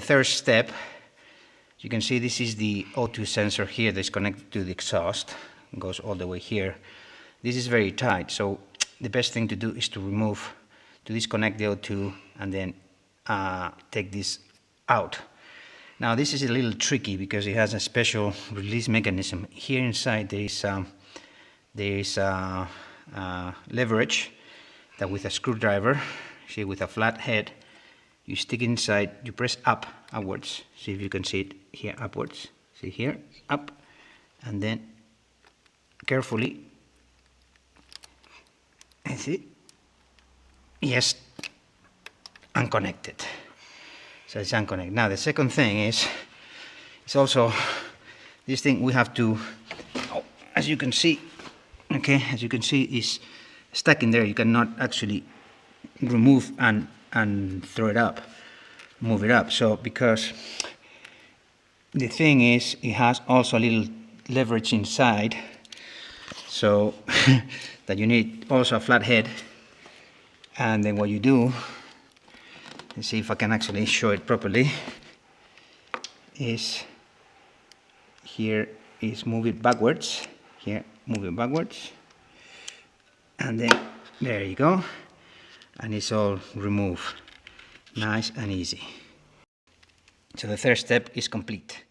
third step, you can see this is the O2 sensor here that's connected to the exhaust. It goes all the way here. This is very tight, so the best thing to do is to disconnect the O2 and then take this out. Now this is a little tricky because it has a special release mechanism. Here inside there is leverage that with a screwdriver, see, with a flat head, you stick inside, you press upwards. See if you can see it here, upwards. See here, up, and then carefully, and see, yes, unconnected. So it's unconnected. Now the second thing is, it's also this thing we have to, as you can see, okay, as you can see, is stuck in there. You cannot actually remove and throw it up, move it up. So because the thing is, it has also a little leverage inside, so that you need also a flat head. And then what you do, let's see if I can actually show it properly, is here is move it backwards, here move it backwards, and then there you go, and it's all removed, nice and easy. So the third step is complete.